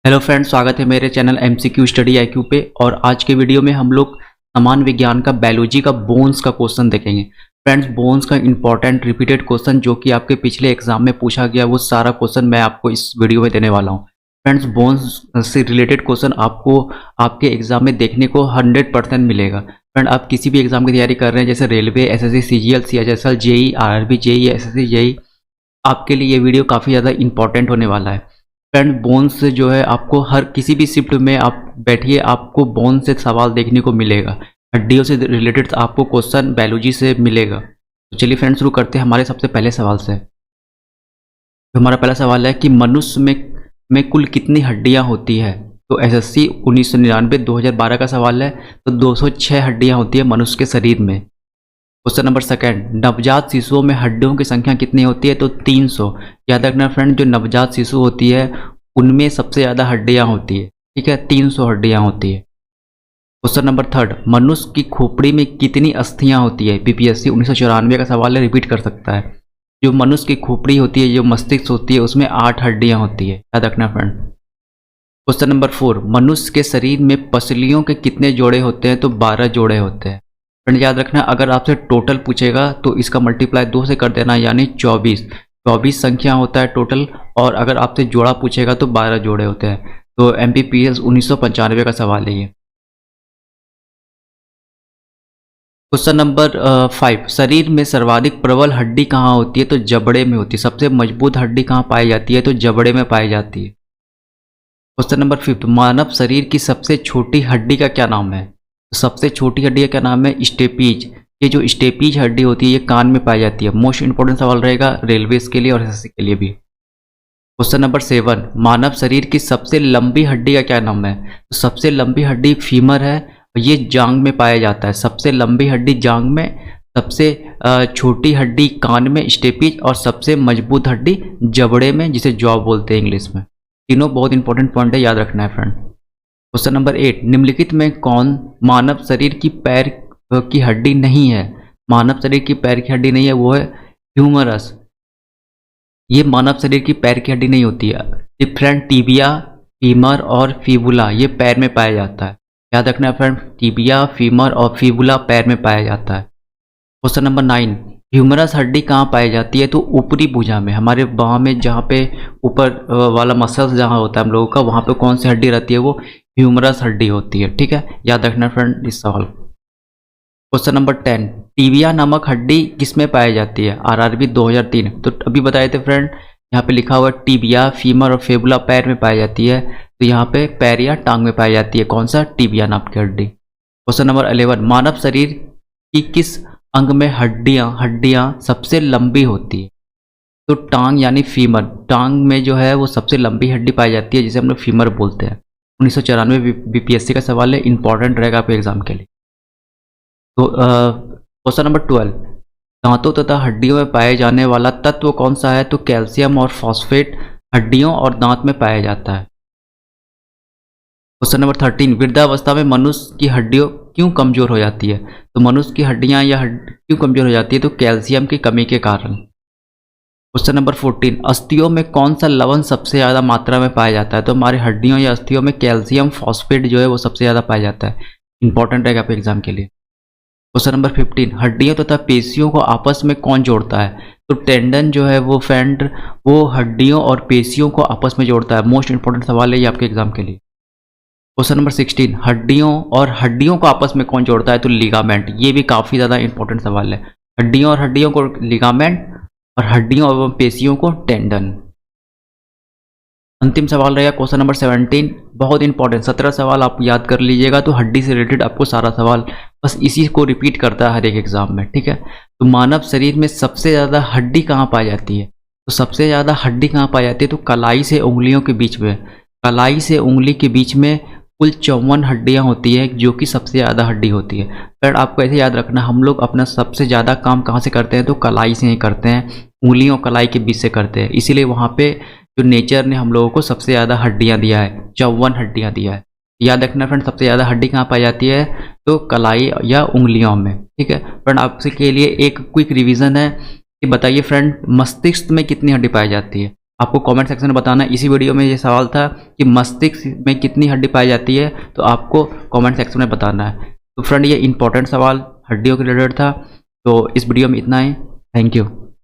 Hello friends, स्वागत है मेरे चैनल एमसीक्यू स्टडी आईक्यू पे। और आज के वीडियो में हम लोग सामान्य विज्ञान का बायोलॉजी का बोन्स का क्वेश्चन देखेंगे। फ्रेंड्स, बोन्स का इंपॉर्टेंट रिपीटेड क्वेश्चन जो कि आपके पिछले एग्जाम में पूछा गया, वो सारा क्वेश्चन मैं आपको इस वीडियो में देने वाला हूँ। फ्रेंड्स, बोन्स से रिलेटेड क्वेश्चन आपको आपके एग्जाम में देखने को 100% मिलेगा। फ्रेंड, आप किसी भी एग्जाम की तैयारी कर रहे हैं, जैसे railway, SSC, CGL, CHSL, JE, RRB, JE, SSC, JE, आपके लिए ये वीडियो काफ़ी ज़्यादा इंपॉर्टेंट होने वाला है। फ्रेंड, बोन्स से जो है आपको हर किसी भी शिफ्ट में आप बैठिए, आपको बोन से सवाल देखने को मिलेगा। हड्डियों से रिलेटेड आपको क्वेश्चन बायोलॉजी से मिलेगा। तो चलिए फ्रेंड, शुरू करते हैं हमारे सबसे पहले सवाल से। तो हमारा पहला सवाल है कि मनुष्य में कुल कितनी हड्डियां होती है। तो एसएससी 1999 2012 का सवाल है। तो 206 हड्डियां होती है मनुष्य के शरीर में। क्वेश्चन नंबर सेकंड, नवजात शिशुओं में हड्डियों की संख्या कितनी होती है। तो 300। याद रखना फ्रेंड, जो नवजात शिशु होती है उनमें सबसे ज़्यादा हड्डियां होती है। ठीक है, 300 हड्डियां होती है। क्वेश्चन नंबर थर्ड, मनुष्य की खोपड़ी में कितनी अस्थियां होती है। बीपीएससी 1994 का सवाल है, रिपीट कर सकता है। जो मनुष्य की खोपड़ी होती है, जो मस्तिष्क होती है, उसमें 8 हड्डियां होती है। याद रखना फ्रेंड। क्वेश्चन नंबर 4, मनुष्य के शरीर में पसलियों के कितने जोड़े होते हैं। तो 12 जोड़े होते हैं। फ्रेंड, याद रखना, अगर आपसे टोटल पूछेगा तो इसका मल्टीप्लाई 2 से कर देना, यानी 24 संख्या होता है टोटल। और अगर आपसे जोड़ा पूछेगा तो 12 जोड़े होते हैं। तो एमपीपीएस 1995 का सवाल है ये। क्वेश्चन नंबर 5, शरीर में सर्वाधिक प्रबल हड्डी कहाँ होती है। तो जबड़े में होती है। सबसे मजबूत हड्डी कहाँ पाई जाती है। तो जबड़े में पाई जाती है। क्वेश्चन नंबर 5, मानव शरीर की सबसे छोटी हड्डी का क्या नाम है। तो सबसे छोटी हड्डी का क्या नाम है। स्टेपीज। ये जो स्टेपीज हड्डी होती है ये कान में पाई जाती है। मोस्ट इंपॉर्टेंट सवाल रहेगा रेलवेज के लिए और एसएससी के लिए भी। क्वेश्चन नंबर 7, मानव शरीर की सबसे लंबी हड्डी का क्या नाम है। तो सबसे लंबी हड्डी फीमर है। ये जांग में पाया जाता है। सबसे लंबी हड्डी जांग में, सबसे छोटी हड्डी कान में स्टेपीज, और सबसे मजबूत हड्डी जबड़े में, जिसे जॉ बोलते हैं इंग्लिश में। तीनों बहुत इंपॉर्टेंट पॉइंट है, याद रखना है फ्रेंड। क्वेश्चन नंबर 8, निम्नलिखित में कौन मानव शरीर की पैर की हड्डी नहीं है। मानव शरीर की पैर की हड्डी नहीं है, वो है ह्यूमरस। ये मानव शरीर की पैर की हड्डी नहीं होती है। डिफरेंट टीबिया, फीमर और फीबुला ये पैर में पाया जाता है। याद रखना है फ्रेंड, टीबिया, फीमर और फीबुला पैर में पाया जाता है। क्वेश्चन नंबर 9, ह्यूमरस हड्डी कहाँ पाई जाती है। तो ऊपरी भुजा में, हमारे बाह में, जहाँ पे ऊपर वाला मसल्स जहाँ होता है हम लोगों का, वहाँ पे कौन सी हड्डी रहती है। वो ह्यूमरस हड्डी होती है। ठीक है, याद रखना फ्रेंड इस सवाल को। क्वेश्चन नंबर 10, टीबिया नामक हड्डी किसमें पाई जाती है। आरआरबी 2003। तो अभी बताए थे फ्रेंड, यहाँ पे लिखा हुआ टीबिया, फीमर और फेबुला पैर में पाई जाती है। तो यहाँ पे पैर या टांग में पाई जाती है। कौन सा, टीबिया नाम की हड्डी। क्वेश्चन नंबर 11, मानव शरीर की किस अंग में हड्डियाँ सबसे लंबी होती है। तो टांग यानी फीमर। टांग में जो है वो सबसे लंबी हड्डी पाई जाती है, जिसे हम लोग फीमर बोलते हैं। 1994 बीपीएससी का सवाल है, इंपॉर्टेंट रहेगा आपके एग्जाम के लिए। तो क्वेश्चन नंबर 12, दांतों तथा हड्डियों में पाए जाने वाला तत्व कौन सा है। तो कैल्शियम और फॉस्फेट हड्डियों और दांत में पाया जाता है। क्वेश्चन नंबर 13, वृद्धावस्था में मनुष्य की हड्डियों क्यों कमजोर हो जाती है। तो मनुष्य की हड्डियां या क्यों कमजोर हो जाती है। तो कैल्शियम की कमी के कारण। क्वेश्चन नंबर 14, अस्थियों में कौन सा लवण सबसे ज़्यादा मात्रा में पाया जाता है। तो हमारे हड्डियों या अस्थियों में कैल्शियम फॉस्फेट जो है वो सबसे ज़्यादा पाया जाता है। इंपॉर्टेंट रहेगा आपके एग्जाम के लिए। क्वेश्चन नंबर 15, हड्डियों तथा पेशियों को आपस में कौन जोड़ता है। तो टेंडन जो है वो फ्रेंड, वो हड्डियों और पेशियों को आपस में जोड़ता है। मोस्ट इंपॉर्टेंट सवाल है ये आपके एग्जाम के लिए। क्वेश्चन नंबर 16, हड्डियों को आपस में कौन जोड़ता है। तो लिगामेंट। ये भी काफ़ी ज़्यादा इंपॉर्टेंट सवाल है। हड्डियों को लिगामेंट, और हड्डियों एवं पेशियों को टेंडन। अंतिम सवाल रहेगा क्वेश्चन नंबर 17, बहुत इंपॉर्टेंट। 17 सवाल आप याद कर लीजिएगा। तो हड्डी से रिलेटेड आपको सारा सवाल बस इसी को रिपीट करता है हर एक एग्जाम में। ठीक है, तो मानव शरीर में सबसे ज़्यादा हड्डी कहाँ पाई जाती है। तो सबसे ज़्यादा हड्डी कहाँ पाई जाती है। तो कलाई से उंगलियों के बीच में। कलाई से उंगली के बीच में कुल 54 हड्डियाँ होती है, जो कि सबसे ज़्यादा हड्डी होती है। फ्रेंड, आपको ऐसे याद रखना, हम लोग अपना सबसे ज़्यादा काम कहाँ से करते हैं। तो कलाई से ही करते हैं। उंगलियों कलाई के बीच से करते हैं। इसीलिए वहाँ पे जो नेचर ने हम लोगों को सबसे ज़्यादा हड्डियाँ दिया है, 54 हड्डियाँ दिया है। याद रखना फ्रेंड, सबसे ज़्यादा हड्डी कहाँ पाई जाती है। तो कलाई या उंगलियों में। ठीक है फ्रेंड, आपसे के लिए एक क्विक रिवीजन है कि बताइए फ्रेंड, मस्तिष्क में कितनी हड्डी पाई जाती है। आपको कमेंट सेक्शन में बताना है। इसी वीडियो में ये सवाल था कि मस्तिष्क में कितनी हड्डी पाई जाती है, तो आपको कमेंट सेक्शन में बताना है। तो फ्रेंड, ये इंपॉर्टेंट सवाल हड्डियों के रिलेटेड था। तो इस वीडियो में इतना ही। Thank you.